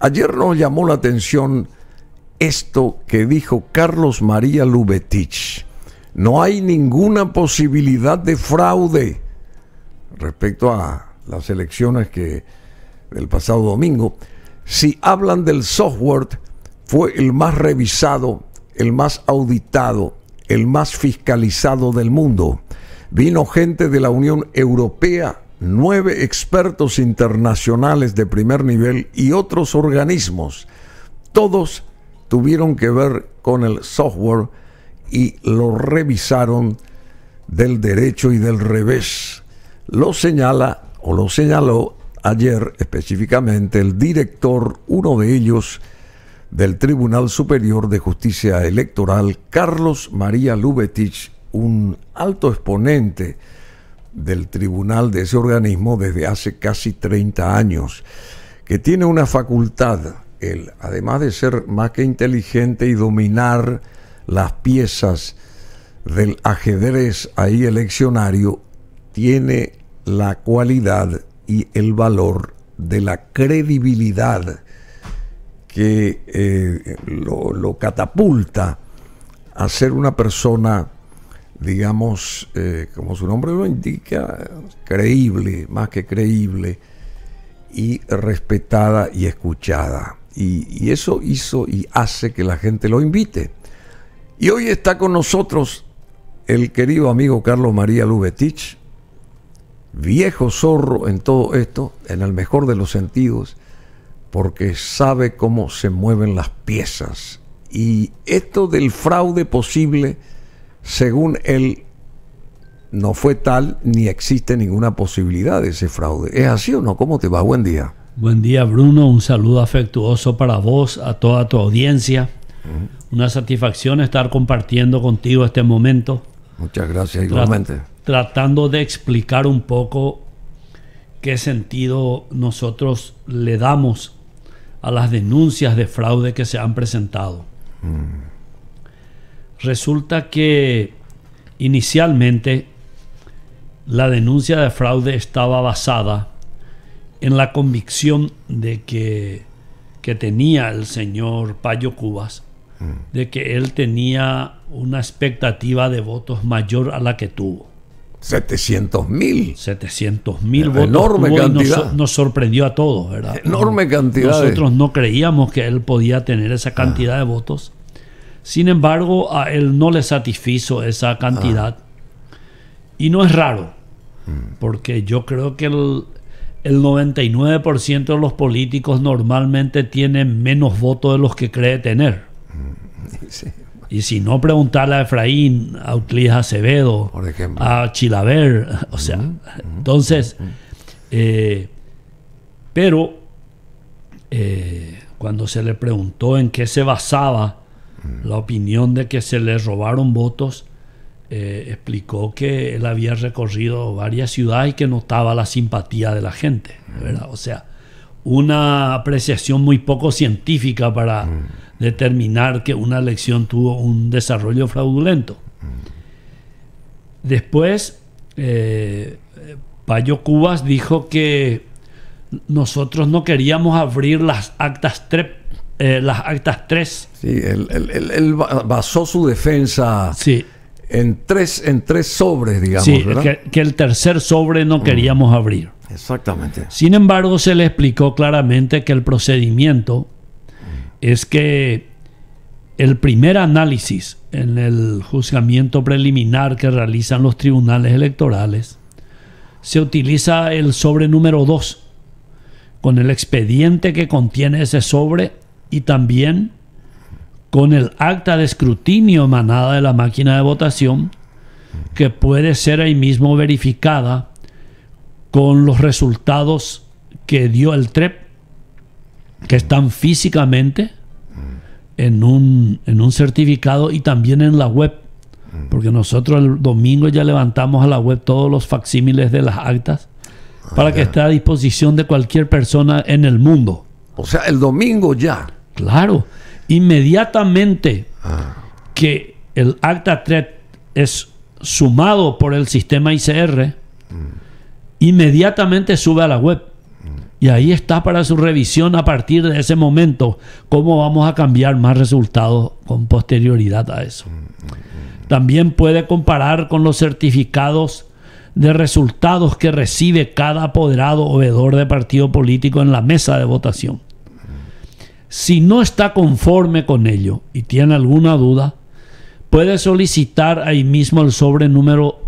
Ayer nos llamó la atención esto que dijo Carlos María Lubetich. No hay ninguna posibilidad de fraude respecto a las elecciones del pasado domingo. Si hablan del software, fue el más revisado, el más auditado, el más fiscalizado del mundo. Vino gente de la Unión Europea, 9 expertos internacionales de primer nivel y otros organismos. Todos tuvieron que ver con el software y lo revisaron del derecho y del revés. Lo señaló ayer específicamente el director, uno de ellos, del Tribunal Superior de Justicia Electoral, Carlos María Lubetich, un alto exponente del tribunal de ese organismo desde hace casi 30 años, que tiene una facultad, él, además de ser más que inteligente y dominar las piezas del ajedrez ahí eleccionario, tiene la cualidad y el valor de la credibilidad que lo catapulta a ser una persona, digamos, como su nombre lo indica, creíble, más que creíble, y respetada y escuchada. Y eso hizo y hace que la gente lo invite. Y hoy está con nosotros el querido amigo Carlos María Lubetich, viejo zorro en todo esto, en el mejor de los sentidos, porque sabe cómo se mueven las piezas. Y esto del fraude posible, según él, no fue tal ni existe ninguna posibilidad de ese fraude. ¿Es así o no? ¿Cómo te va? Buen día. Buen día, Bruno. Un saludo afectuoso para vos, a toda tu audiencia. Una satisfacción estar compartiendo contigo este momento. Muchas gracias, igualmente. Tratando de explicar un poco qué sentido nosotros le damos a las denuncias de fraude que se han presentado. Resulta que inicialmente la denuncia de fraude estaba basada en la convicción de que tenía el señor Payo Cubas, de que él tenía una expectativa de votos mayor a la que tuvo. 700,000. 700,000 votos. Enorme cantidad. Nos sorprendió a todos, ¿verdad? Enorme cantidad. Nosotros no creíamos que él podía tener esa cantidad de votos. Sin embargo, a él no le satisfizo esa cantidad. Y no es raro, porque yo creo que el 99% de los políticos normalmente tienen menos votos de los que cree tener. Sí. Y si no, preguntarle a Efraín, a Euclides Acevedo, por ejemplo, a Chilaver, o sea, entonces, pero cuando se le preguntó en qué se basaba la opinión de que se le robaron votos, explicó que él había recorrido varias ciudades y que notaba la simpatía de la gente, ¿verdad? O sea, una apreciación muy poco científica para determinar que una elección tuvo un desarrollo fraudulento. Después, Payo Cubas dijo que nosotros no queríamos abrir las actas 3. Sí, él basó su defensa, sí, en tres sobres, digamos, sí, ¿verdad? Que el tercer sobre no queríamos abrir. Exactamente. Sin embargo, se le explicó claramente que el procedimiento es que el primer análisis en el juzgamiento preliminar que realizan los tribunales electorales, se utiliza el sobre número 2 con el expediente que contiene ese sobre y también con el acta de escrutinio emanada de la máquina de votación, que puede ser ahí mismo verificada con los resultados que dio el TREP, que están físicamente en un certificado y también en la web, porque nosotros el domingo ya levantamos a la web todos los facsímiles de las actas para que esté a disposición de cualquier persona en el mundo. O sea, el domingo ya. Claro, inmediatamente que el acta TREP es sumado por el sistema ICR, inmediatamente sube a la web Y ahí está para su revisión a partir de ese momento, cómo vamos a cambiar más resultados con posterioridad a eso. También puede comparar con los certificados de resultados que recibe cada apoderado o veedor de partido político en la mesa de votación. Si no está conforme con ello y tiene alguna duda, puede solicitar ahí mismo el sobre número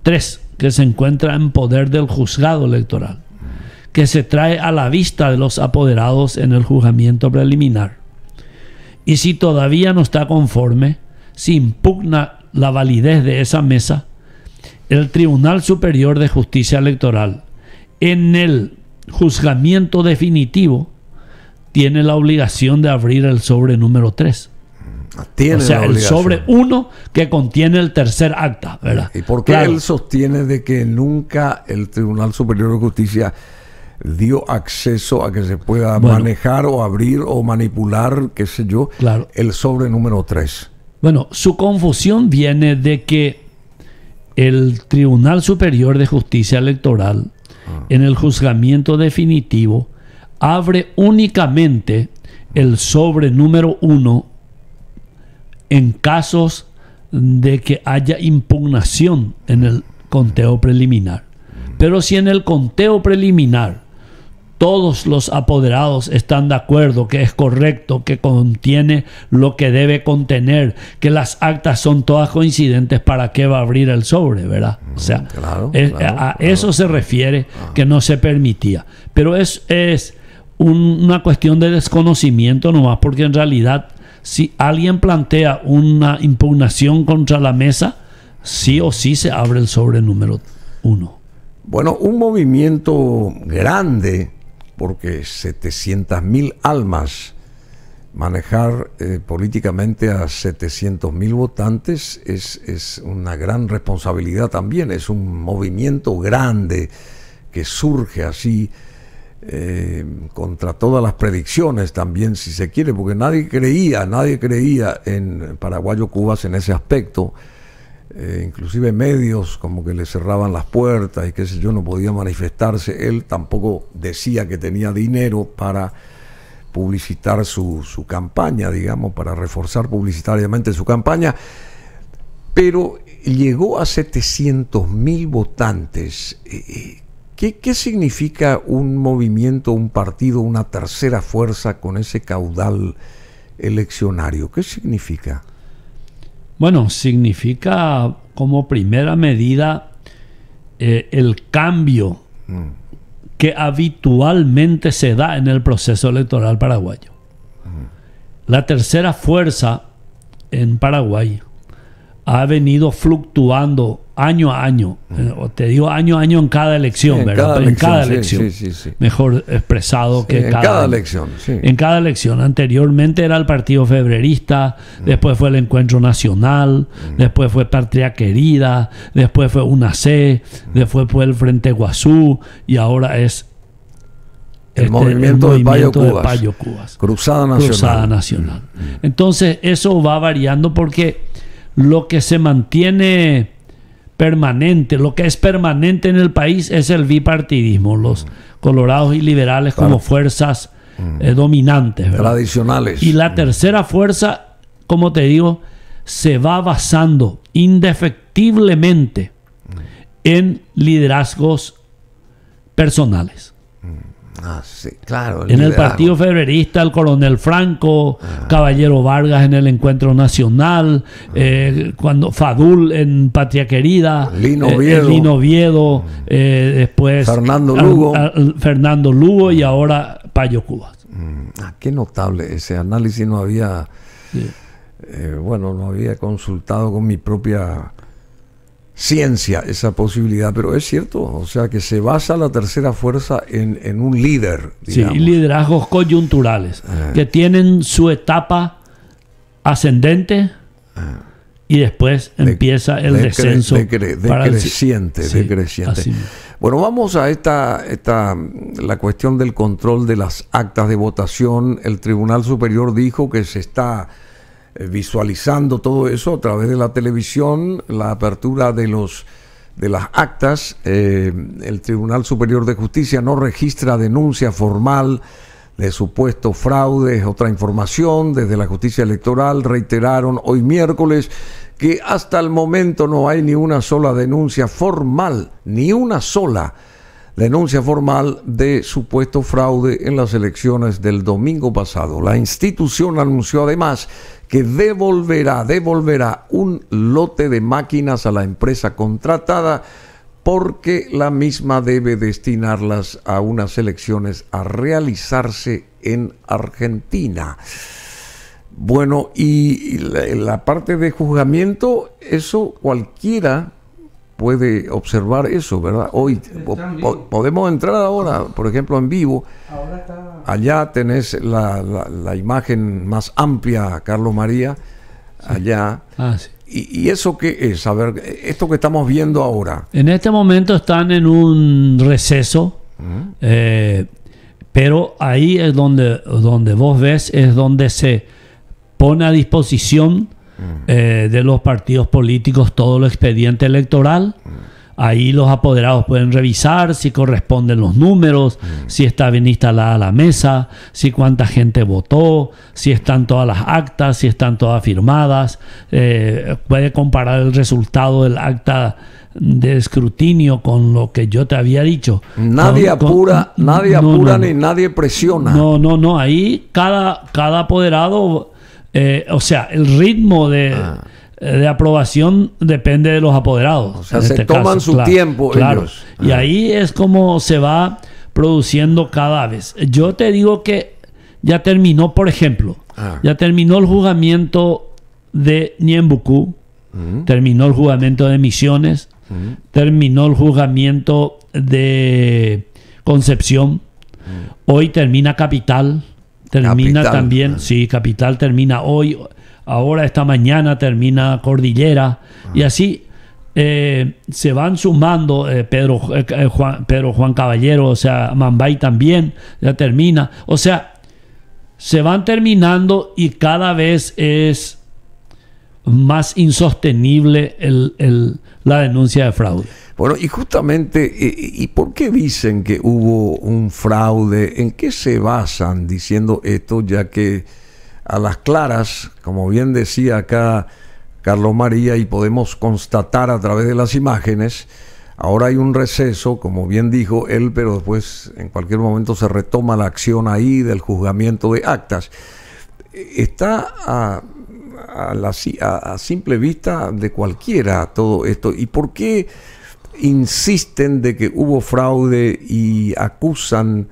3, que se encuentra en poder del juzgado electoral, que se trae a la vista de los apoderados en el juzgamiento preliminar. Y si todavía no está conforme, si impugna la validez de esa mesa, el Tribunal Superior de Justicia Electoral, en el juzgamiento definitivo, tiene la obligación de abrir el sobre número 3. O sea, el sobre 1 que contiene el tercer acta, ¿verdad? ¿Y por qué él sostiene de que nunca el Tribunal Superior de Justicia dio acceso a que se pueda manejar o abrir o manipular, qué sé yo, el sobre número 3? Bueno, su confusión viene de que el Tribunal Superior de Justicia Electoral, en el juzgamiento definitivo, abre únicamente el sobre número 1 en casos de que haya impugnación en el conteo preliminar. Pero si en el conteo preliminar todos los apoderados están de acuerdo que es correcto, que contiene lo que debe contener, que las actas son todas coincidentes, ¿para qué va a abrir el sobre, verdad? O sea, eso se refiere que no se permitía. Pero es una cuestión de desconocimiento nomás, porque en realidad si alguien plantea una impugnación contra la mesa, sí o sí se abre el sobre número 1. Bueno, un movimiento grande, porque 700.000 almas, manejar políticamente a 700.000 votantes es una gran responsabilidad también. Es un movimiento grande que surge así contra todas las predicciones también, si se quiere, porque nadie creía en Paraguayo Cubas en ese aspecto. Inclusive medios como que le cerraban las puertas y qué sé yo, no podía manifestarse. Él tampoco decía que tenía dinero para publicitar su campaña, digamos, para reforzar publicitariamente su campaña, pero llegó a 700.000 votantes. ¿Qué significa un movimiento, un partido, una tercera fuerza con ese caudal eleccionario? ¿Qué significa? Bueno, significa como primera medida el cambio que habitualmente se da en el proceso electoral paraguayo. La tercera fuerza en Paraguay ha venido fluctuando año a año. Te digo año a año en cada elección, ¿verdad? En cada elección. Sí. Mejor expresado que cada elección. Sí. En cada elección. Anteriormente era el Partido Febrerista, después fue el Encuentro Nacional, después fue Patria Querida, después fue UNAC, después fue el Frente Guazú y ahora es el movimiento de Payo Cubas. Cruzada Nacional. Entonces eso va variando porque lo que se mantiene permanente, lo que es permanente en el país es el bipartidismo, los colorados y liberales como fuerzas dominantes, ¿verdad? Tradicionales. Y la tercera fuerza, como te digo, se va basando indefectiblemente en liderazgos personales. Sí, claro. En el Partido Febrerista, el coronel Franco, Caballero Vargas en el Encuentro Nacional, cuando Fadul en Patria Querida, Lino Oviedo, después Fernando Lugo y ahora Payo Cubas. Qué notable ese análisis. No había, no había consultado con mi propia ciencia esa posibilidad, pero es cierto, o sea que se basa la tercera fuerza en un líder, digamos. Sí, liderazgos coyunturales que tienen su etapa ascendente y después empieza el descenso decreciente. Bueno, vamos a la cuestión del control de las actas de votación. El Tribunal Superior dijo que se está visualizando todo eso a través de la televisión, la apertura de los de las actas. El Tribunal Superior de Justicia no registra denuncia formal de supuesto fraude. Otra información desde la justicia electoral: reiteraron hoy miércoles que hasta el momento no hay ni una sola denuncia formal, ni una sola denuncia formal de supuesto fraude en las elecciones del domingo pasado. La institución anunció además que devolverá un lote de máquinas a la empresa contratada, porque la misma debe destinarlas a unas elecciones a realizarse en Argentina. Bueno, y la parte de juzgamiento, eso cualquiera puede observar eso, ¿verdad? Hoy podemos entrar ahora, por ejemplo, en vivo. Allá tenés la imagen más amplia, Carlos María, allá. Sí. ¿Y eso qué es? A ver, esto que estamos viendo ahora. En este momento están en un receso, pero ahí es donde vos ves, es donde se pone a disposición de los partidos políticos todo el expediente electoral. Ahí los apoderados pueden revisar si corresponden los números, si está bien instalada la mesa, si cuánta gente votó, si están todas las actas, si están todas firmadas. Puede comparar el resultado del acta de escrutinio con lo que yo te había dicho. Nadie apura ni nadie presiona. No. Ahí cada apoderado, o sea, el ritmo de aprobación depende de los apoderados. O sea, se toman su tiempo ellos. Y ahí es como se va produciendo cada vez. Yo te digo que ya terminó, por ejemplo, ya terminó el juzgamiento de Ñembucú, terminó el juzgamiento de Misiones, terminó el juzgamiento de Concepción, hoy termina Capital, también, sí, Capital termina hoy. Ahora esta mañana termina Cordillera, y así se van sumando. Pedro Juan Caballero, o sea, Mambay también ya termina. O sea, se van terminando y cada vez es más insostenible la denuncia de fraude. Bueno, y justamente, ¿y por qué dicen que hubo un fraude? ¿En qué se basan diciendo esto? Ya que a las claras, como bien decía acá Carlos María, y podemos constatar a través de las imágenes, ahora hay un receso, como bien dijo él, pero después en cualquier momento se retoma la acción ahí del juzgamiento de actas. Está a simple vista de cualquiera todo esto. ¿Y por qué insisten de que hubo fraude y acusan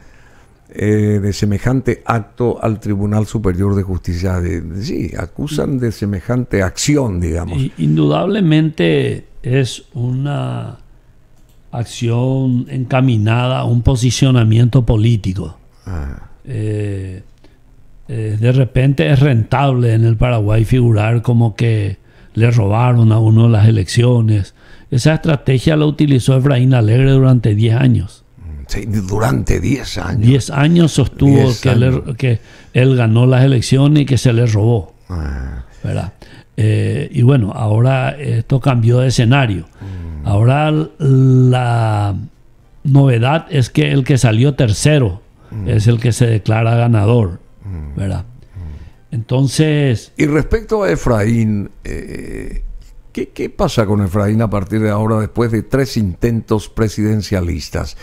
de semejante acto al Tribunal Superior de Justicia? Sí, acusan de semejante acción, digamos. Indudablemente es una acción encaminada a un posicionamiento político. De repente es rentable en el Paraguay figurar como que le robaron a uno las elecciones. Esa estrategia la utilizó Efraín Alegre durante 10 años. Sí, durante 10 años. 10 años sostuvo que él ganó las elecciones y que se le robó. ¿Verdad? Y bueno, ahora esto cambió de escenario. Ahora la novedad es que el que salió tercero es el que se declara ganador. ¿Verdad? Entonces... Y respecto a Efraín, ¿qué pasa con Efraín a partir de ahora, después de 3 intentos presidencialistas?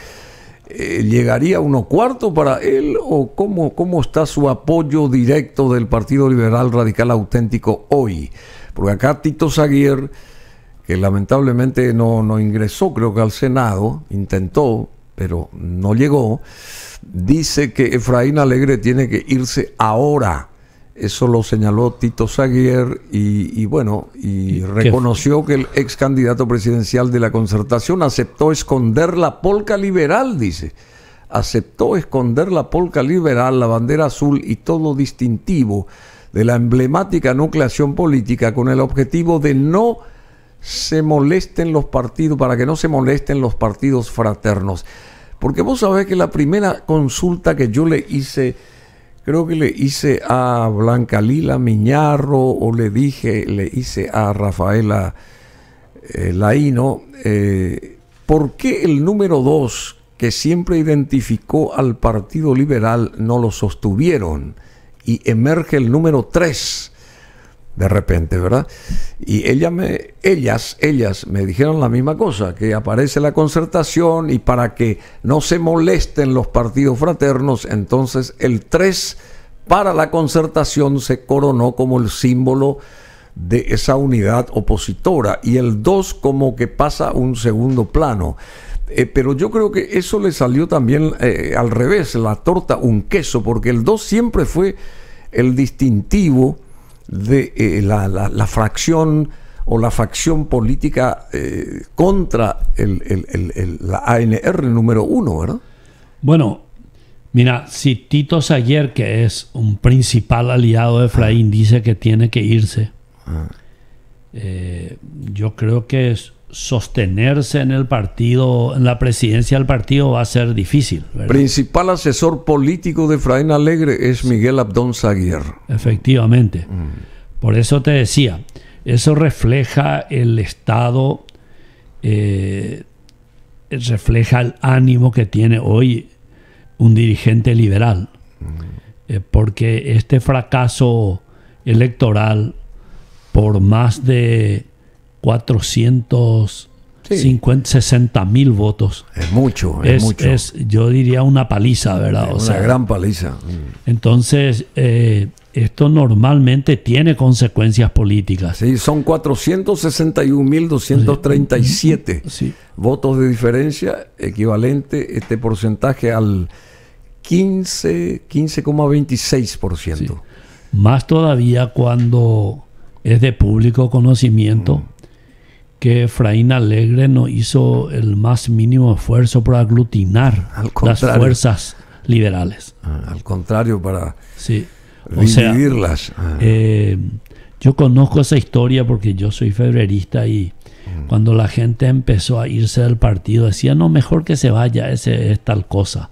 ¿Llegaría uno cuarto para él, o cómo está su apoyo directo del Partido Liberal Radical Auténtico hoy? Porque acá Tito Saguier, que lamentablemente no ingresó, creo que al Senado, intentó, pero no llegó, dice que Efraín Alegre tiene que irse ahora. Eso lo señaló Tito Saguier y reconoció que el ex candidato presidencial de la Concertación aceptó esconder la polca liberal, dice. Aceptó esconder la polca liberal, la bandera azul y todo distintivo de la emblemática nucleación política, con el objetivo de no se molesten los partidos, para que no se molesten los partidos fraternos. Porque vos sabés que la primera consulta que yo le hice, creo que le hice a Blanca Lila Miñarro, o le hice a Rafaela Laíno, ¿por qué el número 2, que siempre identificó al Partido Liberal, no lo sostuvieron? Y emerge el número 3 de repente, ¿verdad? Y ellas me dijeron la misma cosa, que aparece la Concertación y para que no se molesten los partidos fraternos, entonces el 3 para la Concertación se coronó como el símbolo de esa unidad opositora y el 2 como que pasa a un segundo plano. Pero yo creo que eso le salió también al revés, la torta un queso, porque el 2 siempre fue el distintivo de la fracción o la facción política contra la ANR número 1, ¿verdad? Bueno, mira, si Tito Saguier, que es un principal aliado de Efraín, dice que tiene que irse, yo creo que sostenerse en el partido, en la presidencia del partido, va a ser difícil, ¿verdad? Principal asesor político de Efraín Alegre es Miguel Abdón Saguier. Efectivamente. Por eso te decía, eso refleja el estado, refleja el ánimo que tiene hoy un dirigente liberal. Porque este fracaso electoral por más de 60.000 votos. Es mucho, es mucho. Yo diría una paliza, ¿verdad? Una gran paliza. Entonces, esto normalmente tiene consecuencias políticas. Sí, son 461.237 votos de diferencia, equivalente este porcentaje al 15,26%. Sí. Más todavía cuando es de público conocimiento que Efraín Alegre no hizo el más mínimo esfuerzo por aglutinar las fuerzas liberales. Al contrario, para dividirlas. Yo conozco esa historia porque yo soy febrerista y cuando la gente empezó a irse del partido decía, no, mejor que se vaya, ese es tal cosa.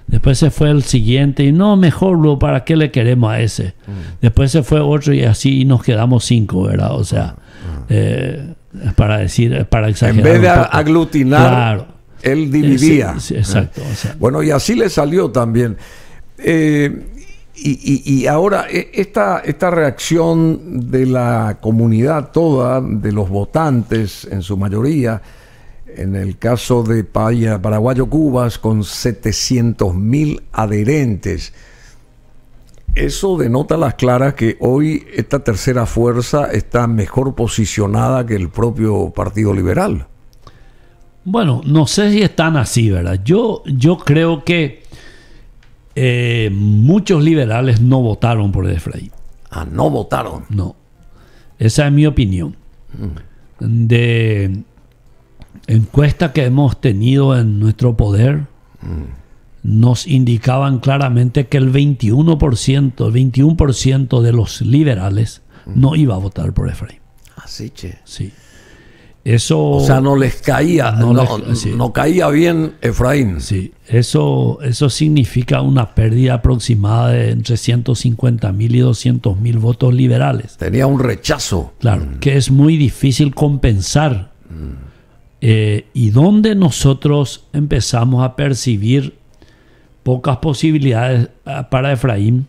Después se fue el siguiente y no, mejor, ¿para qué le queremos a ese? Después se fue otro y así nos quedamos 5, ¿verdad? O sea, para exagerar. En vez de aglutinar, claro, él dividía. Sí, exacto. O sea, bueno, y así le salió también. Y ahora, esta reacción de la comunidad toda, de los votantes en su mayoría, en el caso de Paraguayo Cubas, con 700.000 adherentes, eso denota a las claras que hoy esta tercera fuerza está mejor posicionada que el propio Partido Liberal. Bueno, no sé si están así, ¿verdad? Yo creo que muchos liberales no votaron por Efraín. ¿No votaron? No. Esa es mi opinión. De encuestas que hemos tenido en nuestro poder, nos indicaban claramente que el 21% de los liberales no iba a votar por Efraín. Así, che. Sí. Eso, o sea, no les caía, no caía bien Efraín. Sí, eso significa una pérdida aproximada de entre 150.000 y 200.000 votos liberales. Tenía un rechazo. Claro, que es muy difícil compensar. Y donde nosotros empezamos a percibir pocas posibilidades para Efraín,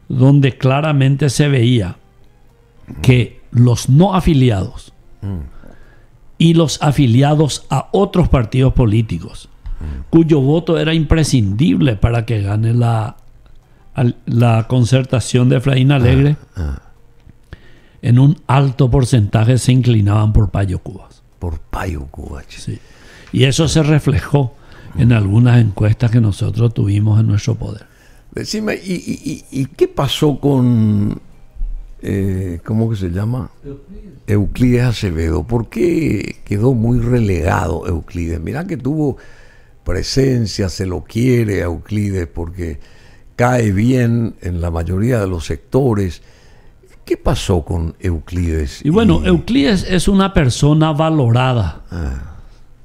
donde claramente se veía que los no afiliados y los afiliados a otros partidos políticos, cuyo voto era imprescindible para que gane la concertación de Efraín Alegre, en un alto porcentaje se inclinaban por Payo Cubas. Por Payo Cubas. Sí. Y eso se reflejó en algunas encuestas que nosotros tuvimos en nuestro poder. Decime, ¿y qué pasó con ¿cómo que se llama? Euclides Acevedo? ¿Por qué quedó muy relegado Euclides? Mirá que tuvo presencia, se lo quiere a Euclides porque cae bien en la mayoría de los sectores. ¿Qué pasó con Euclides? Y bueno, Euclides es una persona valorada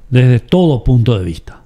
desde todo punto de vista.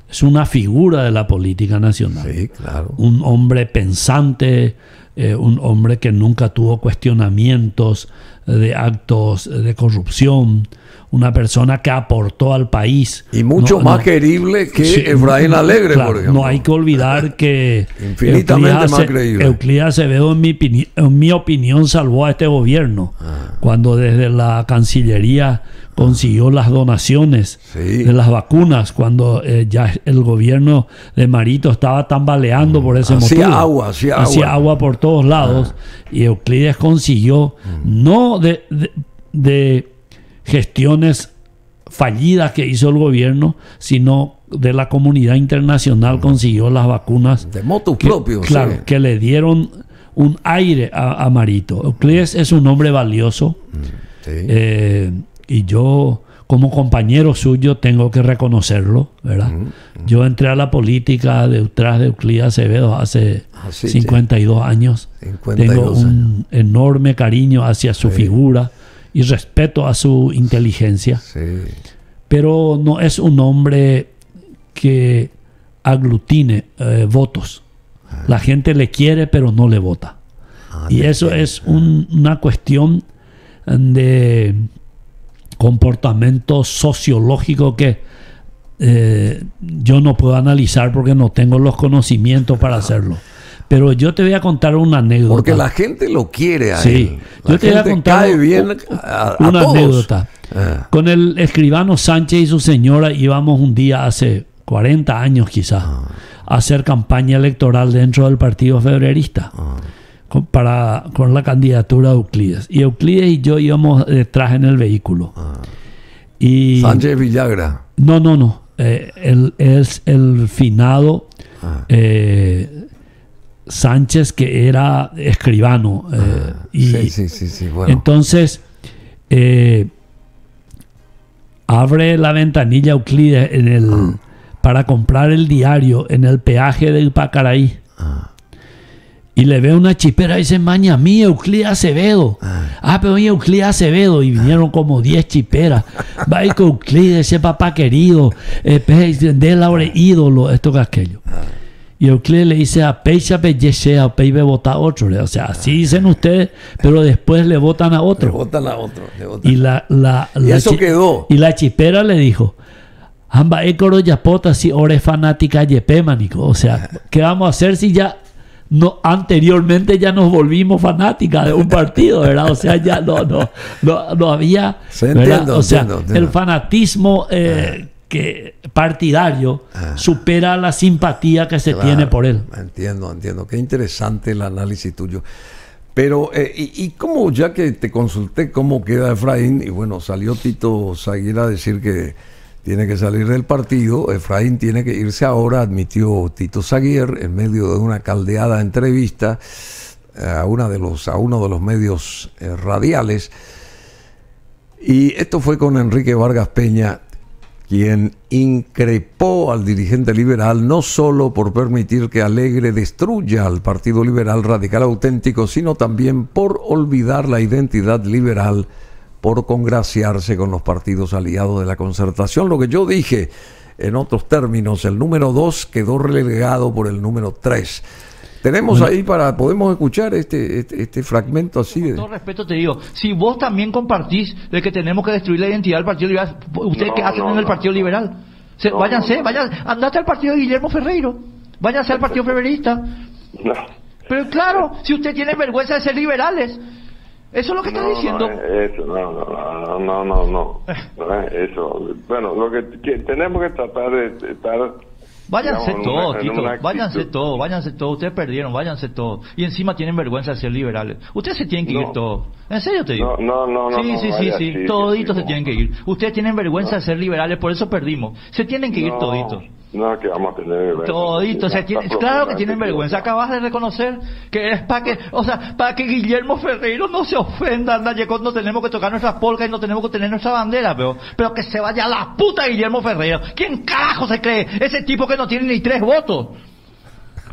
Es una figura de la política nacional. Sí, claro. Un hombre pensante, un hombre que nunca tuvo cuestionamientos de actos de corrupción, una persona que aportó al país. Y mucho más querible que sí, Efraín Alegre, claro, por ejemplo. No hay que olvidar que infinitamente más creíble. Euclides Acevedo, en mi opinión, salvó a este gobierno cuando desde la Cancillería consiguió las donaciones de las vacunas, cuando ya el gobierno de Marito estaba tambaleando por ese motivo. Hacía agua por todos lados. Y Euclides consiguió, no de gestiones fallidas que hizo el gobierno, sino de la comunidad internacional, consiguió las vacunas de motu propio, claro, que le dieron un aire a Marito. Euclides es un hombre valioso, y yo como compañero suyo tengo que reconocerlo, ¿verdad? Yo entré a la política detrás de Euclides Acevedo hace 52 años. 52 tengo un enorme cariño hacia su figura y respeto a su inteligencia, pero no es un hombre que aglutine votos. La gente le quiere pero no le vota, y eso es una cuestión de comportamiento sociológico que yo no puedo analizar porque no tengo los conocimientos para hacerlo. Pero yo te voy a contar una anécdota. Porque la gente lo quiere a él. Yo te voy a contar una anécdota. Con el escribano Sánchez y su señora íbamos un día hace 40 años quizás a hacer campaña electoral dentro del Partido Febrerista con la candidatura de Euclides. Y Euclides y yo íbamos detrás en el vehículo. Y Sánchez Villagra. No. Él es el finado Sánchez, que era escribano. Sí, bueno. Entonces abre la ventanilla Euclides para comprar el diario en el peaje del Pacaraí. Y le ve una chipera y dice: maña mía, Euclides Acevedo. Pero oye, Euclides Acevedo. Y vinieron como 10 chiperas. Va y con Euclides, ese papá querido, de la ídolo, esto que aquello. Y Euclides le dice: a Peixa Pellechea, a Peibe vota a otro. O sea, así dicen ustedes, pero después le votan a otro. Y y eso quedó. Y la chipera le dijo: Amba Écoro Yapota, si ore fanática Yepémanico. O sea, ¿qué vamos a hacer si ya anteriormente ya nos volvimos fanáticas de un partido, ¿verdad? O sea, ya no había. Entiendo. El fanatismo que partidario supera la simpatía que se tiene por él. Entiendo. Qué interesante el análisis tuyo. Pero, y cómo, ya que te consulté cómo queda Efraín, y bueno, salió Tito Saguier a decir que tiene que salir del partido, Efraín tiene que irse ahora, admitió Tito Saguier en medio de una caldeada entrevista a uno de los medios radiales. Y esto fue con Enrique Vargas Peña, quien increpó al dirigente liberal no solo por permitir que Alegre destruya al Partido Liberal Radical Auténtico, sino también por olvidar la identidad liberal, por congraciarse con los partidos aliados de la Concertación. Lo que yo dije, en otros términos, el número 2 quedó relegado por el número 3. Tenemos ahí podemos escuchar este fragmento así de... Con todo respeto te digo, si vos también compartís de que tenemos que destruir la identidad del Partido Liberal, ¿ustedes qué hacen en el Partido Liberal? Váyanse, andate al partido de Guillermo Ferreiro, váyanse al Partido Febrerista. Pero claro, si usted tiene vergüenza de ser liberales, eso es lo que está diciendo. Eso. Bueno, lo que tenemos que tratar de estar... Váyanse todos, Tito, váyanse todos, ustedes perdieron, váyanse todos. Y encima tienen vergüenza de ser liberales. Ustedes se tienen que ir todos. ¿En serio te digo? Sí, toditos se tienen que ir. Ustedes tienen vergüenza de ser liberales, por eso perdimos. Se tienen que ir toditos. No, que vamos a tener vergüenza. Toditos, claro que tienen vergüenza. Acabas de reconocer que es para que Guillermo Ferreiro no se ofenda, no tenemos que tocar nuestras polcas y no tenemos que tener nuestra bandera, pero que se vaya a la puta Guillermo Ferreiro. ¿Quién carajo se cree? Ese tipo que no tiene ni 3 votos.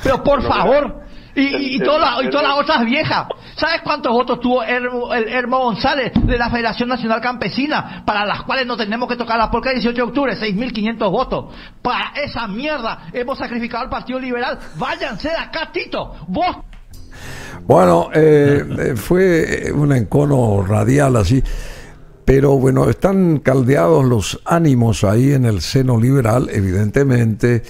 Pero por favor. Y todas las otras viejas. ¿Sabes cuántos votos tuvo el Hermo González de la Federación Nacional Campesina? Para las cuales no tenemos que tocar la polca el 18 de octubre, 6.500 votos. Para esa mierda hemos sacrificado al Partido Liberal. Váyanse de acá, Tito. Vos. Bueno, fue un encono radial así, pero bueno, están caldeados los ánimos ahí en el seno liberal, evidentemente,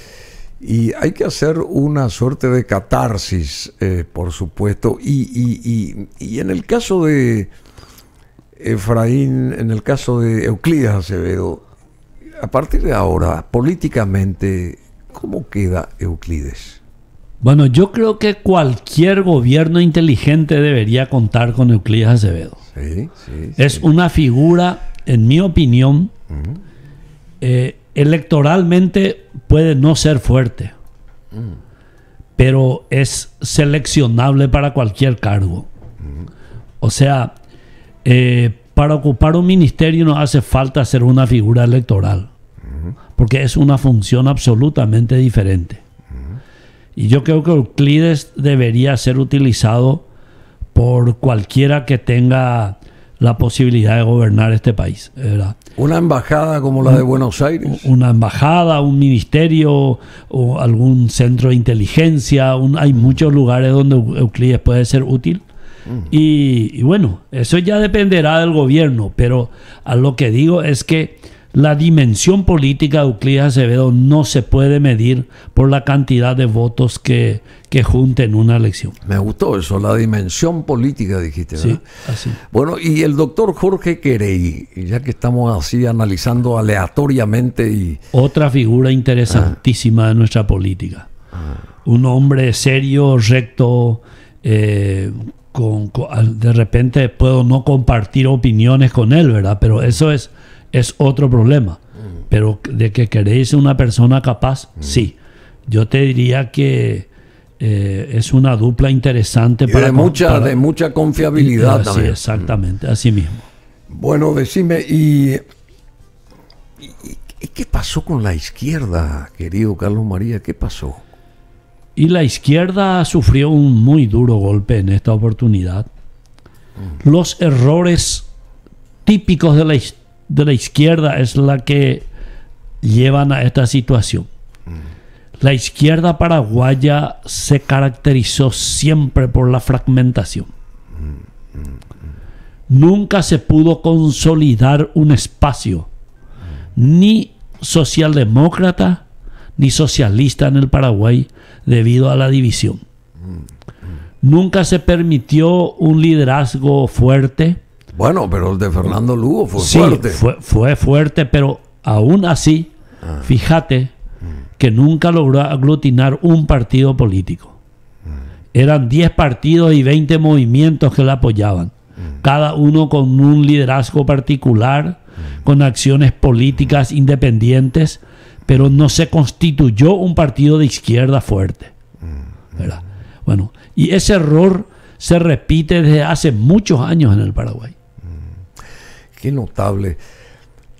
y hay que hacer una suerte de catarsis, por supuesto, y en el caso de Efraín, en el caso de Euclides Acevedo, a partir de ahora, políticamente, ¿cómo queda Euclides? Bueno, yo creo que cualquier gobierno inteligente debería contar con Euclides Acevedo. Sí. Es una figura, en mi opinión, electoralmente puede no ser fuerte, pero es seleccionable para cualquier cargo. O sea, para ocupar un ministerio no hace falta ser una figura electoral, porque es una función absolutamente diferente. Y yo creo que Euclides debería ser utilizado por cualquiera que tenga la posibilidad de gobernar este país, ¿verdad? Una embajada como la de Buenos Aires. Una embajada, un ministerio o algún centro de inteligencia. Hay muchos lugares donde Euclides puede ser útil. Y bueno, eso ya dependerá del gobierno, pero a lo que digo es que la dimensión política de Euclides Acevedo no se puede medir por la cantidad de votos que junte en una elección. Me gustó eso, la dimensión política, dijiste, ¿verdad? Sí, así. Bueno, y el doctor Jorge Querey, ya que estamos así analizando aleatoriamente y... Otra figura interesantísima de nuestra política. Un hombre serio, recto, de repente puedo no compartir opiniones con él, ¿verdad? Pero eso es otro problema. Pero de que queréis una persona capaz, sí. Yo te diría que es una dupla interesante y de mucha confiabilidad sí, también. Exactamente, así mismo. Bueno, decime, ¿y qué pasó con la izquierda, querido Carlos María? ¿Qué pasó? Y la izquierda sufrió un muy duro golpe en esta oportunidad. Los errores típicos de la izquierda es la que llevan a esta situación. La izquierda paraguaya se caracterizó siempre por la fragmentación. Nunca se pudo consolidar un espacio ni socialdemócrata ni socialista en el Paraguay debido a la división. Nunca se permitió un liderazgo fuerte. Bueno, pero el de Fernando Lugo fue fuerte. Fue fuerte, pero aún así, fíjate que nunca logró aglutinar un partido político. Eran 10 partidos y 20 movimientos que la apoyaban, cada uno con un liderazgo particular, con acciones políticas independientes, pero no se constituyó un partido de izquierda fuerte, ¿verdad? Bueno, y ese error se repite desde hace muchos años en el Paraguay. Qué notable.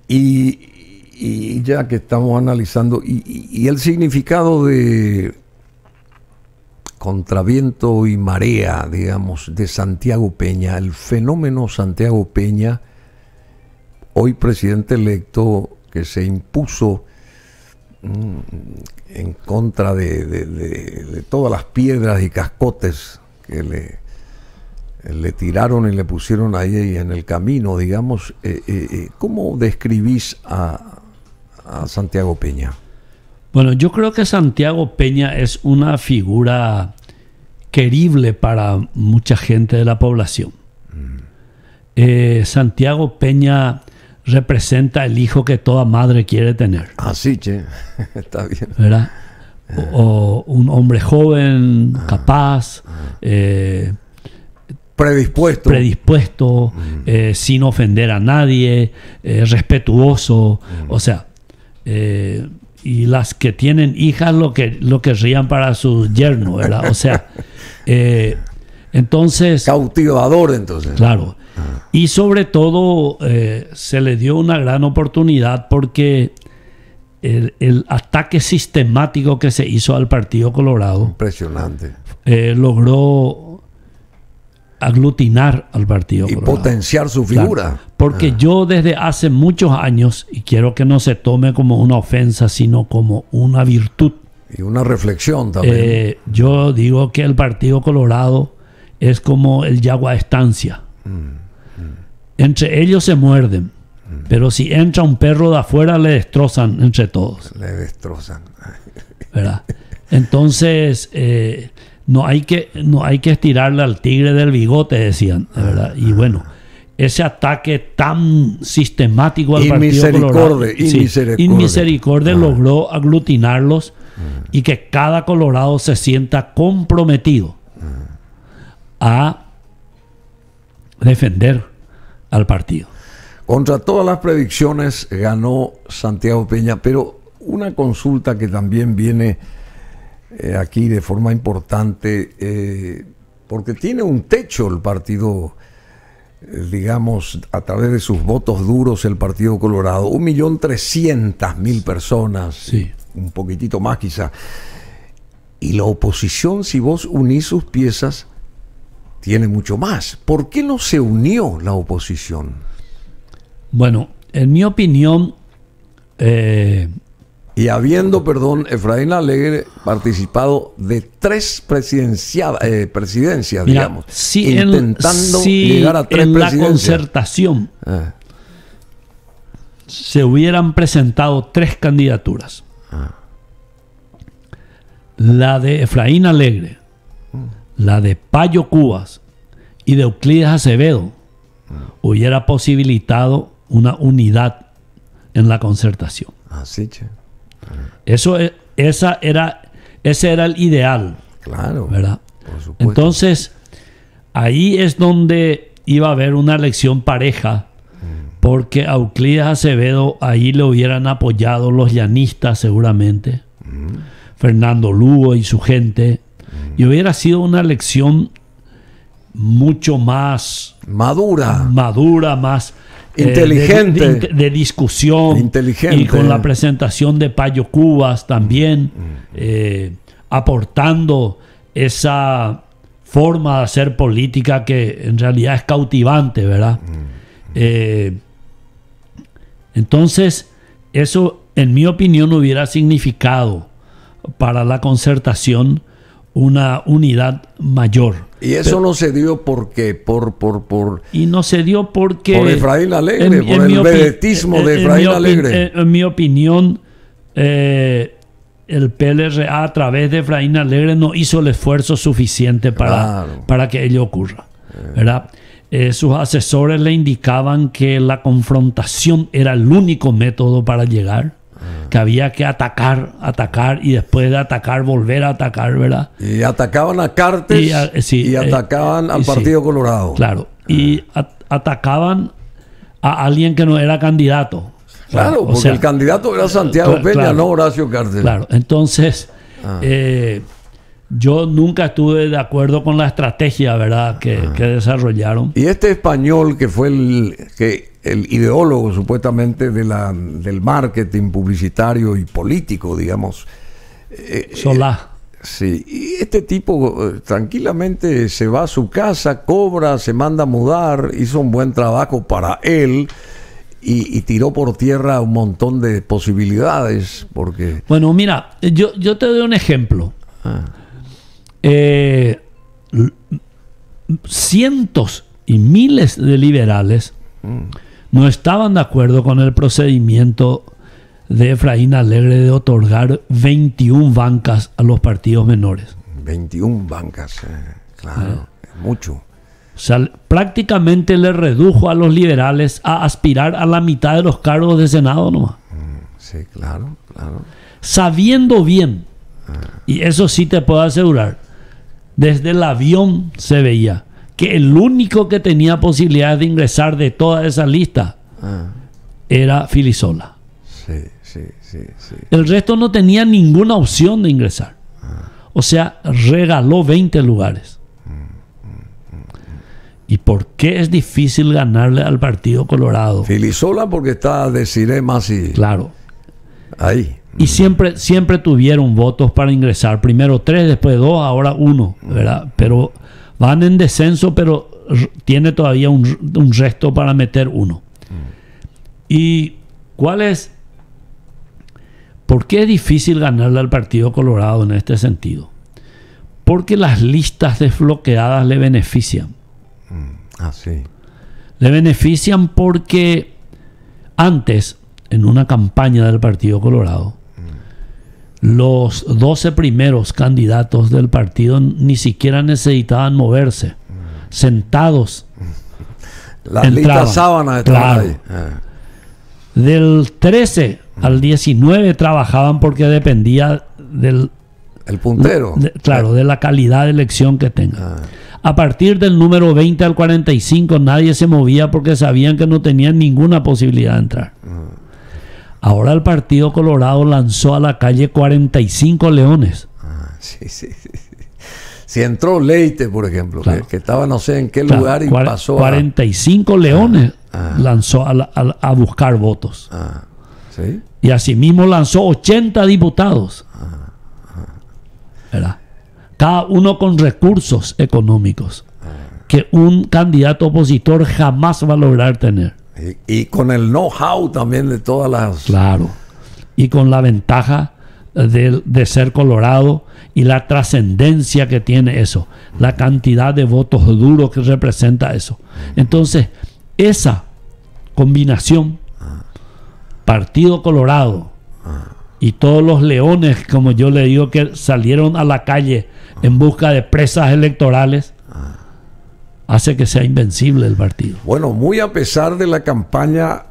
Y ya que estamos analizando, y el significado de contraviento y marea, digamos, de Santiago Peña, el fenómeno Santiago Peña, hoy presidente electo, que se impuso en contra de todas las piedras y cascotes que le tiraron y le pusieron ahí en el camino, digamos. ¿Cómo describís a Santiago Peña? Bueno, yo creo que Santiago Peña es una figura querible para mucha gente de la población. Santiago Peña representa el hijo que toda madre quiere tener. Así, che, está bien. ¿Verdad? O un hombre joven, capaz, predispuesto, sin ofender a nadie, respetuoso, o sea, y las que tienen hijas lo querrían para su yerno, ¿verdad? O sea, entonces... Cautivador, entonces. Claro. Y sobre todo se le dio una gran oportunidad porque el ataque sistemático que se hizo al Partido Colorado, impresionante, logró aglutinar al Partido Colorado. Y potenciar su figura. Claro, porque yo desde hace muchos años, y quiero que no se tome como una ofensa, sino como una virtud. Y una reflexión también. Yo digo que el Partido Colorado es como el yagua estancia. Entre ellos se muerden, pero si entra un perro de afuera le destrozan entre todos. Le destrozan. ¿Verdad? Entonces, no hay que estirarle al tigre del bigote, decían, ¿verdad? Y bueno, ese ataque tan sistemático al Partido Colorado, Inmisericordia logró aglutinarlos y que cada colorado se sienta comprometido a defender al partido. Contra todas las predicciones ganó Santiago Peña, pero una consulta que también viene aquí de forma importante, porque tiene un techo el partido, digamos, a través de sus votos duros, el Partido Colorado, 1.300.000 personas, Sí. un poquitito más quizá. Y la oposición, si vos unís sus piezas, tiene mucho más. ¿Por qué no se unió la oposición? Bueno, en mi opinión, Y habiendo, Efraín Alegre participado de 3 presidencias, mira, digamos, si intentando llegar a 3 en la presidencias. concertación se hubieran presentado 3 candidaturas, la de Efraín Alegre, la de Payo Cubas y de Euclides Acevedo, hubiera posibilitado una unidad en la concertación. Así, che. Ese era el ideal, Claro, ¿verdad? por supuesto. Entonces, ahí es donde iba a haber una elección pareja, porque a Euclides Acevedo ahí le hubieran apoyado los llanistas seguramente, Fernando Lugo y su gente, y hubiera sido una elección mucho más madura, más inteligente, de discusión, inteligente, y con la presentación de Payo Cubas también, aportando esa forma de hacer política que en realidad es cautivante, ¿verdad? Entonces, eso, en mi opinión, hubiera significado para la concertación una unidad mayor. Y eso no se dio porque Y no se dio porque por Efraín Alegre, por el vedetismo de Efraín Alegre. En mi opinión, el PLRA a través de Efraín Alegre no hizo el esfuerzo suficiente para que ello ocurra, ¿verdad? Sus asesores le indicaban que la confrontación era el único método para llegar, que había que atacar y después de atacar volver a atacar, ¿verdad? Y atacaban a Cartes y atacaban al Partido Colorado. Claro, y atacaban a alguien que no era candidato. Claro, porque el candidato era Santiago Peña, no Horacio Cartes. Claro, entonces yo nunca estuve de acuerdo con la estrategia, ¿verdad?, que desarrollaron. Y este español que fue el ideólogo supuestamente del marketing publicitario y político, digamos. Solá. Sí, y este tipo tranquilamente se va a su casa, cobra, se manda a mudar, hizo un buen trabajo para él y tiró por tierra un montón de posibilidades. Porque Bueno, mira, yo te doy un ejemplo. Cientos y miles de liberales no estaban de acuerdo con el procedimiento de Efraín Alegre de otorgar 21 bancas a los partidos menores. 21 bancas, claro, es mucho. O sea, prácticamente le redujo a los liberales a aspirar a la mitad de los cargos de Senado nomás. Sí, claro. Sabiendo bien, y eso sí te puedo asegurar, desde el avión se veía que el único que tenía posibilidad de ingresar de toda esa lista era Filisola. Sí. El resto no tenía ninguna opción de ingresar. O sea, regaló 20 lugares. ¿Y por qué es difícil ganarle al Partido Colorado? Filisola porque está Desiré Masi. Claro. Ahí. Y siempre tuvieron votos para ingresar. Primero 3, después 2, ahora 1, ¿verdad? Pero van en descenso, pero tiene todavía un resto para meter 1. ¿Y cuál es? ¿Por qué es difícil ganarle al Partido Colorado en este sentido? Porque las listas desbloqueadas le benefician. Sí. Le benefician porque antes, en una campaña del Partido Colorado, los 12 primeros candidatos del partido ni siquiera necesitaban moverse. Sentados. Las listas sábanas estaban ahí. Del 13 al 19 trabajaban porque dependía del... El puntero. De la calidad de elección que tenga. A partir del número 20 al 45 nadie se movía porque sabían que no tenían ninguna posibilidad de entrar. Ahora el Partido Colorado lanzó a la calle 45 leones. Si entró Leite, por ejemplo, claro, que estaba no sé en qué lugar y pasó 45 leones lanzó a buscar votos. ¿Sí? Y asimismo lanzó 80 diputados. ¿Verdad? Cada uno con recursos económicos que un candidato opositor jamás va a lograr tener. Y con el know-how también de todas las... Claro. Y con la ventaja de ser Colorado y la trascendencia que tiene eso. La cantidad de votos duros que representa eso. Entonces, esa combinación, Partido Colorado y todos los leones, como yo le digo, que salieron a la calle en busca de presas electorales, hace que sea invencible el partido. Bueno, muy a pesar de la campaña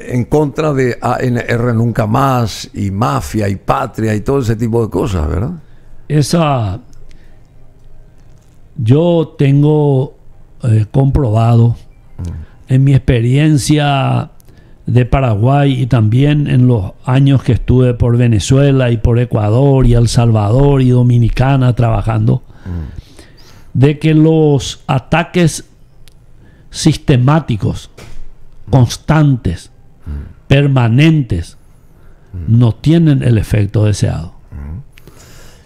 en contra de ANR Nunca Más y Mafia y Patria y todo ese tipo de cosas, ¿verdad? Yo tengo comprobado en mi experiencia de Paraguay y también en los años que estuve por Venezuela y por Ecuador y El Salvador y Dominicana trabajando, de que los ataques sistemáticos, constantes, permanentes, no tienen el efecto deseado.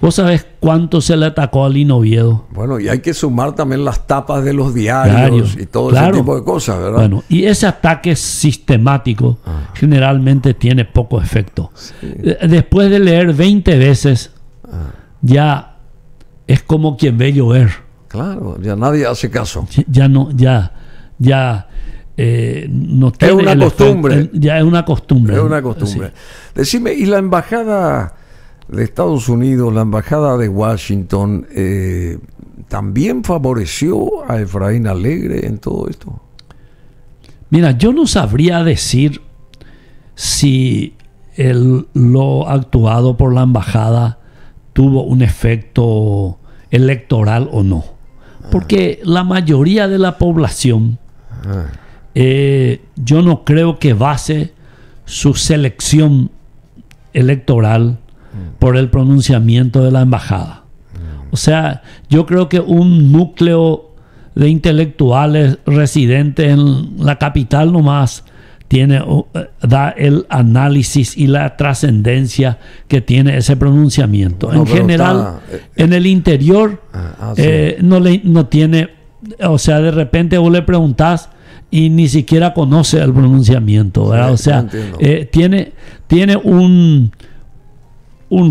¿Vos sabés cuánto se le atacó a Lino Oviedo? Bueno, y hay que sumar también las tapas de los diarios y todo ese tipo de cosas, ¿verdad? Bueno, y ese ataque sistemático generalmente tiene poco efecto. Sí. Después de leer 20 veces, ya es como quien ve llover. Claro, ya nadie hace caso. No tiene es una costumbre. Ya es una costumbre. Es una costumbre. Sí. Decime, ¿y la embajada de Estados Unidos, la embajada de Washington, también favoreció a Efraín Alegre en todo esto? Mira, yo no sabría decir si lo actuado por la embajada tuvo un efecto electoral o no. Porque la mayoría de la población, yo no creo que base su selección electoral por el pronunciamiento de la embajada. O sea, yo creo que un núcleo de intelectuales residentes en la capital nomás da el análisis y la trascendencia que tiene ese pronunciamiento. En general, en el interior no tiene, o sea, de repente vos le preguntás y ni siquiera conoce el pronunciamiento, ¿verdad? O sea, tiene un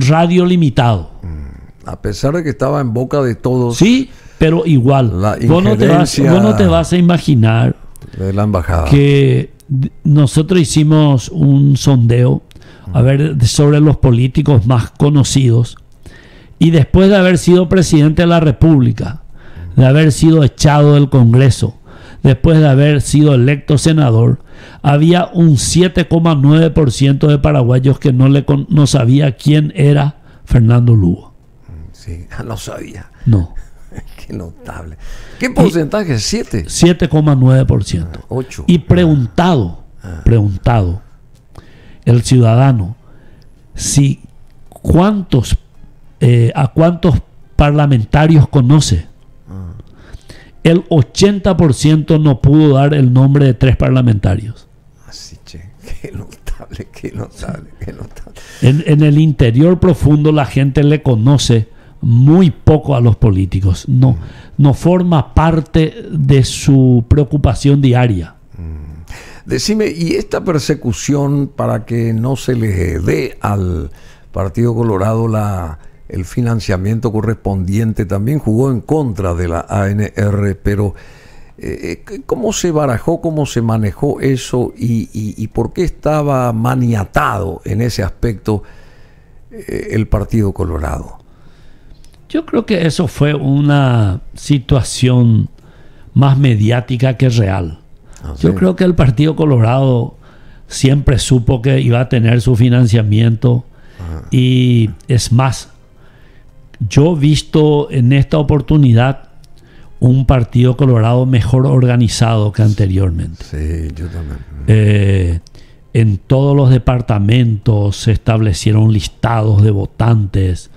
radio limitado. A pesar de que estaba en boca de todos. Sí, pero igual. Vos no te vas a imaginar de la embajada que nosotros hicimos un sondeo sobre los políticos más conocidos, y después de haber sido presidente de la República, de haber sido echado del Congreso, después de haber sido electo senador, había un 7,9% de paraguayos que no sabía quién era Fernando Lugo. Sí, no sabía. No. Qué notable. ¿Qué porcentaje? ¿7? 7,9%. 8. Y preguntado el ciudadano a cuántos parlamentarios conoce, el 80% no pudo dar el nombre de 3 parlamentarios. Así, che, qué notable. En el interior profundo la gente le conoce muy poco a los políticos. No forma parte de su preocupación diaria. Decime, ¿y esta persecución para que no se le dé al Partido Colorado el financiamiento correspondiente, también jugó en contra de la ANR, pero ¿cómo se barajó, cómo se manejó eso y por qué estaba maniatado en ese aspecto el Partido Colorado? Yo creo que eso fue una situación más mediática que real. Yo creo que el Partido Colorado siempre supo que iba a tener su financiamiento y es más, yo he visto en esta oportunidad un Partido Colorado mejor organizado que anteriormente. Sí, yo también. En todos los departamentos se establecieron listados de votantes,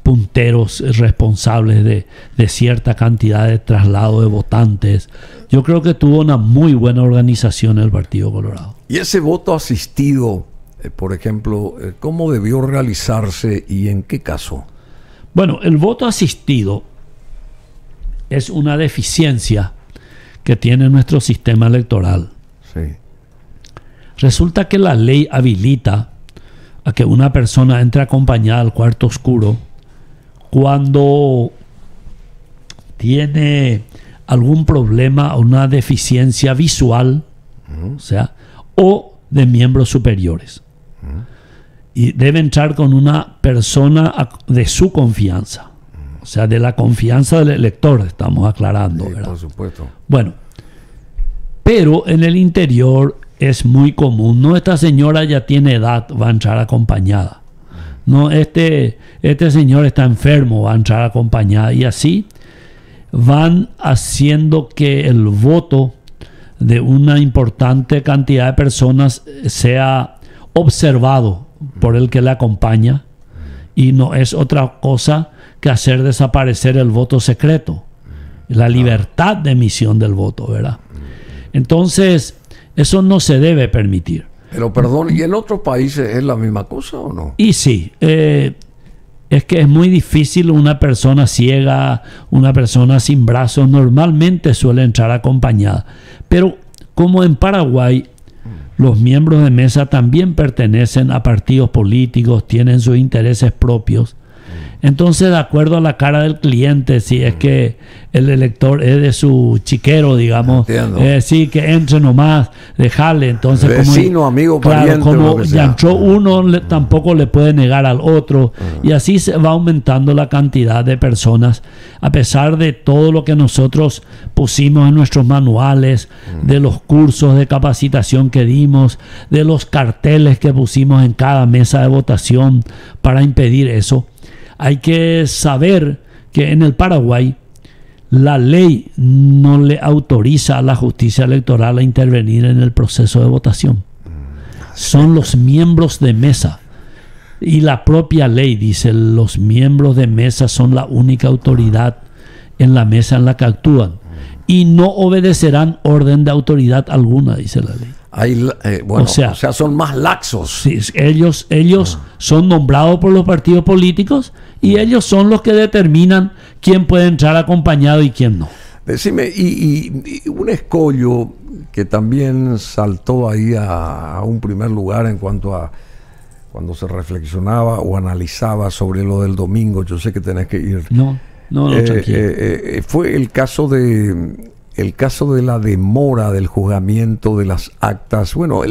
punteros responsables de cierta cantidad de traslado de votantes. Yo creo que tuvo una muy buena organización el Partido Colorado. Y ese voto asistido, por ejemplo, ¿cómo debió realizarse y en qué caso? Bueno, el voto asistido es una deficiencia que tiene nuestro sistema electoral. Sí. Resulta que la ley habilita a que una persona entre acompañada al cuarto oscuro cuando tiene algún problema o una deficiencia visual, o sea, o de miembros superiores. Y debe entrar con una persona de su confianza. O sea, de la confianza del elector, estamos aclarando, ¿verdad? Por supuesto. Bueno, pero en el interior es muy común. No, esta señora ya tiene edad, va a entrar acompañada. No, este señor está enfermo, va a entrar acompañada. Y así van haciendo que el voto de una importante cantidad de personas sea observado por el que le acompaña, y no es otra cosa que hacer desaparecer el voto secreto, la libertad de emisión del voto, ¿verdad? Entonces, eso no se debe permitir. Pero perdón, ¿y en otros países es la misma cosa o no? Y sí, es que es muy difícil. Una persona ciega, una persona sin brazos, normalmente suele entrar acompañada. Pero como en Paraguay, los miembros de mesa también pertenecen a partidos políticos, tienen sus intereses propios. Entonces, de acuerdo a la cara del cliente, si es que el elector es de su chiquero, digamos, sí, que entre nomás, dejarle. Entonces, vecino, como, amigo, claro, pariente, como ya entró uno, tampoco le puede negar al otro. Y así se va aumentando la cantidad de personas, a pesar de todo lo que nosotros pusimos en nuestros manuales, de los cursos de capacitación que dimos, de los carteles que pusimos en cada mesa de votación para impedir eso. Hay que saber que en el Paraguay la ley no le autoriza a la justicia electoral a intervenir en el proceso de votación. Son los miembros de mesa. Y la propia ley dice, los miembros de mesa son la única autoridad en la mesa en la que actúan. Y no obedecerán orden de autoridad alguna, dice la ley. Bueno, o sea, son más laxos. Sí, ellos son nombrados por los partidos políticos y ellos son los que determinan quién puede entrar acompañado y quién no. Decime, y un escollo que también saltó ahí a un primer lugar en cuanto a cuando se reflexionaba o analizaba sobre lo del domingo. Yo sé que tenés que ir. No, tranquilo. Fue el caso de la demora del juzgamiento de las actas. Bueno,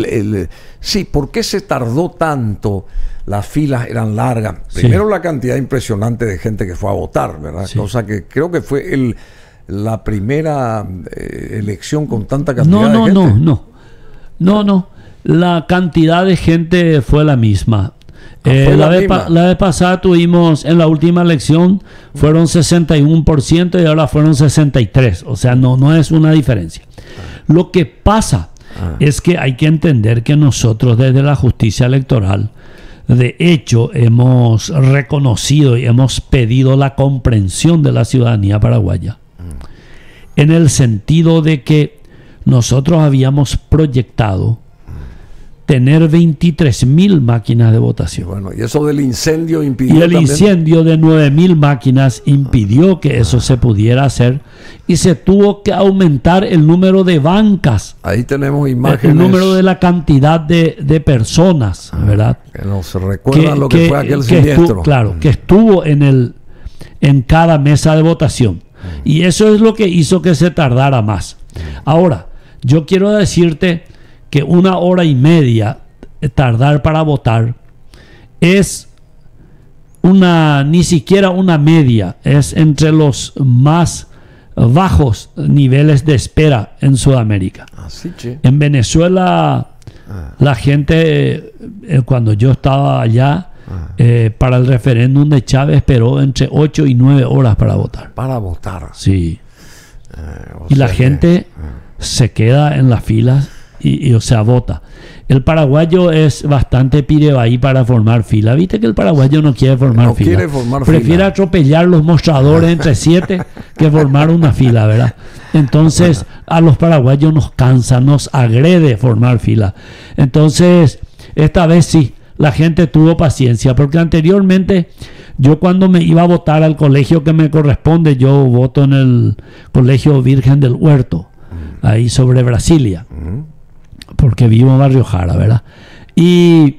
sí, ¿por qué se tardó tanto? Las filas eran largas. Primero, la cantidad impresionante de gente que fue a votar, ¿verdad? Sí. Cosa que creo que fue la primera elección con tanta cantidad de gente. No. La cantidad de gente fue la misma. La vez pasada tuvimos, en la última elección fueron 61% y ahora fueron 63%. O sea, no es una diferencia. Lo que pasa es que hay que entender que nosotros desde la justicia electoral, de hecho, hemos reconocido y hemos pedido la comprensión de la ciudadanía paraguaya, en el sentido de que nosotros habíamos proyectado tener 23.000 máquinas de votación. Bueno, y eso del incendio impidió Y el también. incendio de 9.000 máquinas impidió que eso se pudiera hacer y se tuvo que aumentar el número de bancas, Ahí tenemos imágenes el número de la cantidad de personas, ¿verdad? que nos recuerdan lo que fue aquel siniestro. Claro, que estuvo en cada mesa de votación. Y eso es lo que hizo que se tardara más. Ahora, yo quiero decirte que 1 hora y media tardar para votar es ni siquiera una media, es entre los más bajos niveles de espera en Sudamérica. Así, che. En Venezuela, la gente, cuando yo estaba allá, para el referéndum de Chávez esperó entre 8 y 9 horas para votar. Para votar. Sí. O Y la sea gente se queda en las filas y o sea, vota. El paraguayo es bastante pirebaí para formar fila. Viste que el paraguayo no quiere formar No fila. quiere formar Prefiere fila. atropellar los mostradores entre 7 que formar una fila, ¿verdad? Entonces, a los paraguayos nos cansa, nos agrede formar fila. Entonces, esta vez sí, la gente tuvo paciencia, porque anteriormente yo cuando me iba a votar al colegio que me corresponde, yo voto en el Colegio Virgen del Huerto, ahí sobre Brasilia, porque vivo en Barrio Jara, ¿verdad? Y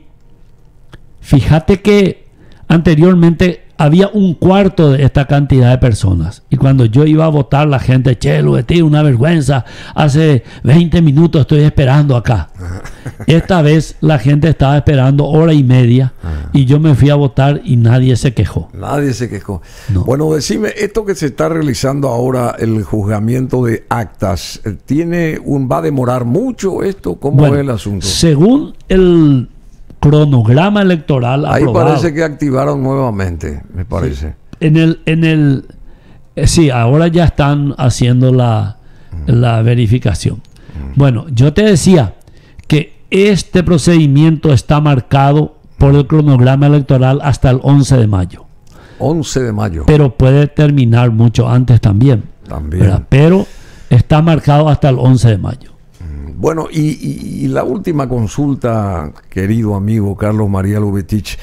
fíjate que anteriormente había 1/4 de esta cantidad de personas. Y cuando yo iba a votar, la gente, che, Lubetti, una vergüenza. Hace 20 minutos estoy esperando acá. Esta vez la gente estaba esperando 1 hora y media y yo me fui a votar y nadie se quejó. Nadie se quejó. No. Bueno, decime, esto que se está realizando ahora, el juzgamiento de actas, ¿va a demorar mucho esto? ¿Cómo Bueno, es el asunto? según el cronograma electoral Ahí aprobado, parece que activaron nuevamente, me parece. sí, ahora ya están haciendo la verificación. Bueno, yo te decía que este procedimiento está marcado por el cronograma electoral hasta el 11 de mayo. 11 de mayo. Pero puede terminar mucho antes también. También. ¿verdad? Pero está marcado hasta el 11 de mayo. Bueno, y la última consulta, querido amigo Carlos María Lubetich,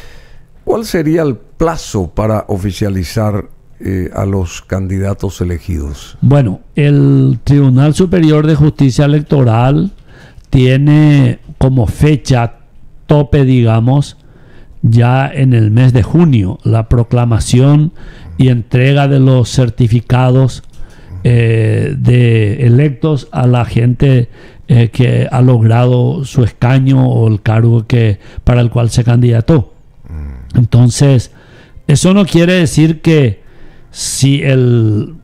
¿cuál sería el plazo para oficializar a los candidatos elegidos? Bueno, el Tribunal Superior de Justicia Electoral tiene como fecha tope, digamos, ya en el mes de junio, la proclamación y entrega de los certificados de electos a la gente que ha logrado su escaño o el cargo para el cual se candidató. Entonces, eso no quiere decir que si el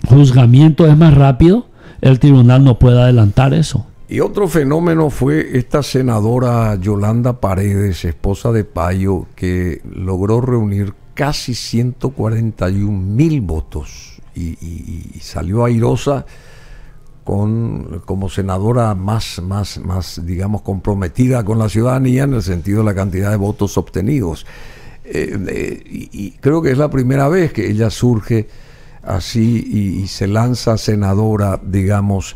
juzgamiento es más rápido, el tribunal no pueda adelantar eso. Y otro fenómeno fue esta senadora Yolanda Paredes, esposa de Payo, que logró reunir casi 141.000 votos y salió airosa como senadora más, digamos, comprometida con la ciudadanía en el sentido de la cantidad de votos obtenidos. Y creo que es la primera vez que ella surge así y se lanza senadora, digamos.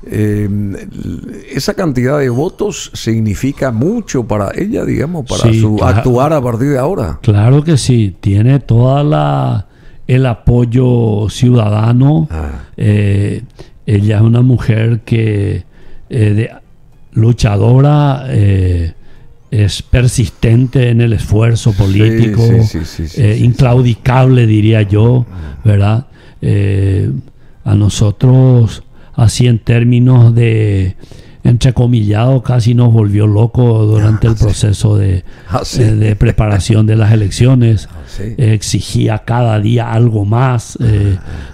Esa cantidad de votos significa mucho para ella, digamos, para Sí, claro. actuar a partir de ahora. Claro que sí, tiene toda el apoyo ciudadano. Ella es una mujer que luchadora, es persistente en el esfuerzo político, Sí, inclaudicable, diría yo, ¿verdad? A nosotros, así en términos de entrecomillado, casi nos volvió loco durante el proceso de preparación de las elecciones. Exigía cada día algo más,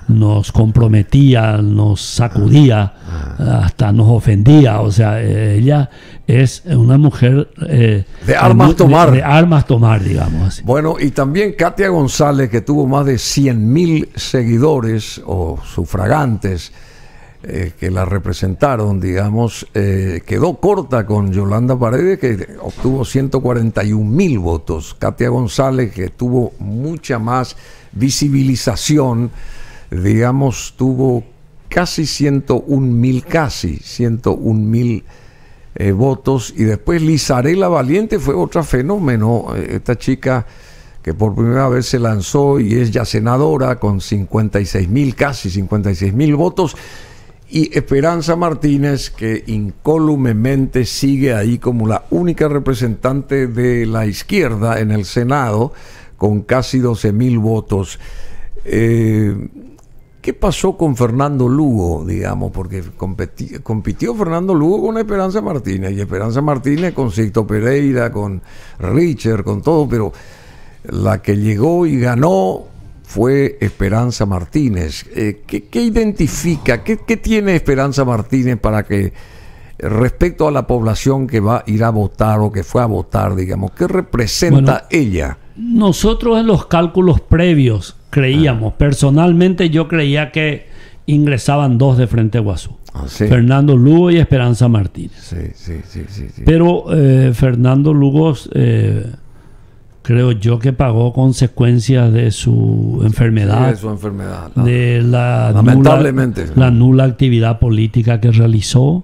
nos comprometía, nos sacudía, hasta nos ofendía. O sea, ella es una mujer de armas tomar. De armas tomar, digamos así. Bueno, y también Katia González, que tuvo más de 100.000 seguidores o sufragantes que la representaron, digamos, quedó corta con Yolanda Paredes, que obtuvo 141.000 votos. Katia González, que tuvo mucha más visibilización, digamos, tuvo casi 101.000 votos. Y después Lizarela Valiente fue otra fenómeno. Esta chica que por primera vez se lanzó y es ya senadora con 56.000, casi 56.000 votos. Y Esperanza Martínez, que incólumemente sigue ahí como la única representante de la izquierda en el Senado, con casi 12.000 votos. ¿Qué pasó con Fernando Lugo, digamos? Porque compitió Fernando Lugo con Esperanza Martínez, y Esperanza Martínez con Sixto Pereira, con Richard, con todo, pero la que llegó y ganó fue Esperanza Martínez. ¿Qué identifica, qué tiene Esperanza Martínez para que, respecto a la población que va a ir a votar o que fue a votar, digamos, qué representa ella? Nosotros en los cálculos previos creíamos, personalmente yo creía que ingresaban dos de Frente Guazú. ¿Sí? Fernando Lugo y Esperanza Martínez. Sí. Pero Fernando Lugo, creo yo que pagó consecuencias de su enfermedad. Sí, de su enfermedad. De la lamentablemente. La nula actividad política que realizó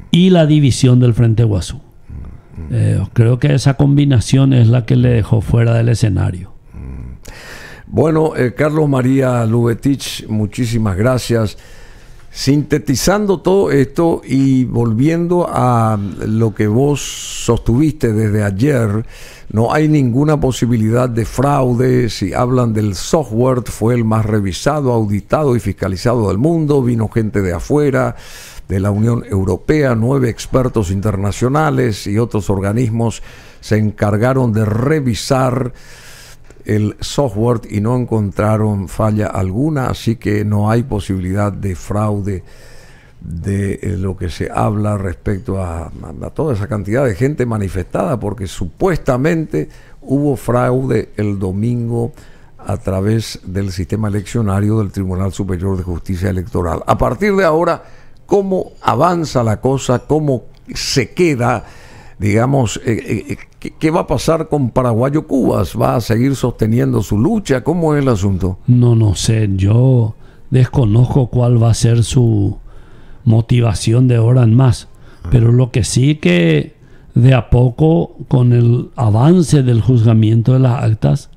y la división del Frente Guazú. Creo que esa combinación es la que le dejó fuera del escenario. Bueno, Carlos María Lubetich, muchísimas gracias. Sintetizando todo esto y volviendo a lo que vos sostuviste desde ayer, no hay ninguna posibilidad de fraude. Si hablan del software, fue el más revisado, auditado y fiscalizado del mundo. Vino gente de afuera, de la Unión Europea, 9 expertos internacionales y otros organismos se encargaron de revisar el software y no encontraron falla alguna, así que no hay posibilidad de fraude de lo que se habla respecto a toda esa cantidad de gente manifestada, porque supuestamente hubo fraude el domingo a través del sistema eleccionario del Tribunal Superior de Justicia Electoral. A partir de ahora, ¿cómo avanza la cosa? ¿Cómo se queda? Digamos, ¿qué va a pasar con Paraguayo Cubas? ¿Va a seguir sosteniendo su lucha? ¿Cómo es el asunto? No sé, yo desconozco cuál va a ser su motivación de ahora en más, pero lo que sí que de a poco, con el avance del juzgamiento de las actas,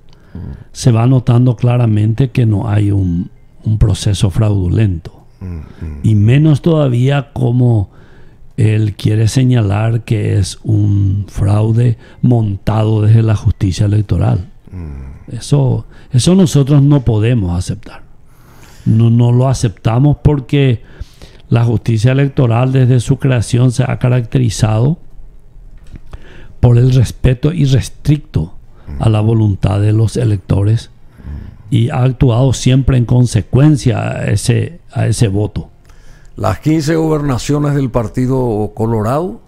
se va notando claramente que no hay un proceso fraudulento, y menos todavía como él quiere señalar que es un fraude montado desde la justicia electoral. Eso nosotros no podemos aceptar. No lo aceptamos porque la justicia electoral desde su creación se ha caracterizado por el respeto irrestricto a la voluntad de los electores y ha actuado siempre en consecuencia a ese voto. Las 15 gobernaciones del Partido Colorado,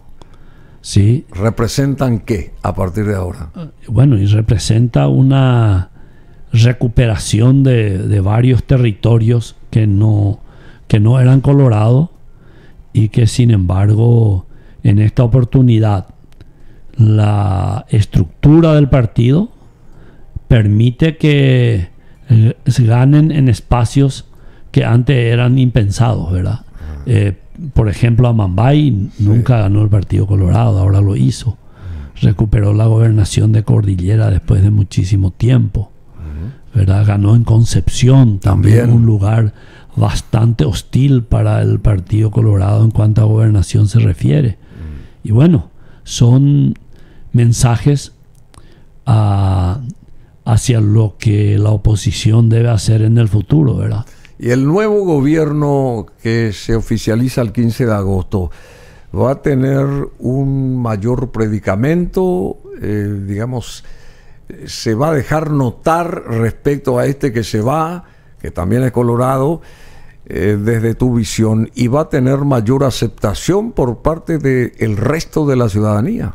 sí, ¿representan qué a partir de ahora? Bueno, y representa una recuperación de varios territorios que no eran Colorado y que sin embargo en esta oportunidad la estructura del partido permite que se ganen en espacios que antes eran impensados, ¿verdad? Por ejemplo, Amambay nunca ganó el Partido Colorado, ahora lo hizo. Recuperó la gobernación de Cordillera después de muchísimo tiempo, ¿verdad? Ganó en Concepción, también un lugar bastante hostil para el Partido Colorado en cuanto a gobernación se refiere. Y bueno, son mensajes hacia lo que la oposición debe hacer en el futuro, ¿verdad? Y el nuevo gobierno que se oficializa el 15 de agosto va a tener un mayor predicamento, digamos, se va a dejar notar respecto a este que se va, que también es Colorado, desde tu visión, y va a tener mayor aceptación por parte del resto de la ciudadanía.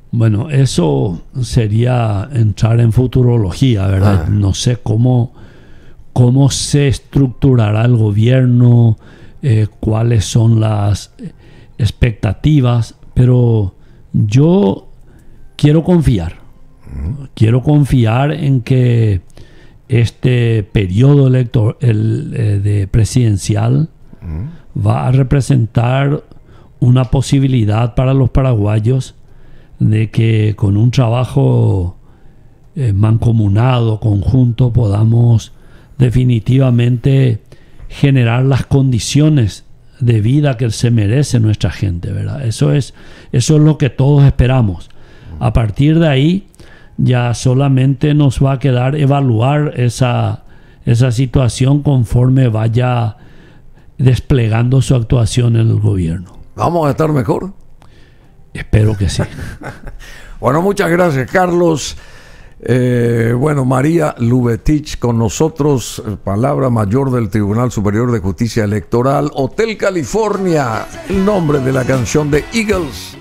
Bueno, eso sería entrar en futurología, ¿verdad? No sé cómo se estructurará el gobierno, cuáles son las expectativas, pero yo quiero confiar en que este periodo de presidencial va a representar una posibilidad para los paraguayos de que con un trabajo mancomunado, conjunto, podamos definitivamente generar las condiciones de vida que se merece nuestra gente, ¿verdad? Eso es lo que todos esperamos. A partir de ahí ya solamente nos va a quedar evaluar esa situación conforme vaya desplegando su actuación en el gobierno. ¿Vamos a estar mejor? Espero que sí. Bueno, muchas gracias, Carlos. María Lubetich con nosotros, palabra mayor del Tribunal Superior de Justicia Electoral, Hotel California, el nombre de la canción de Eagles.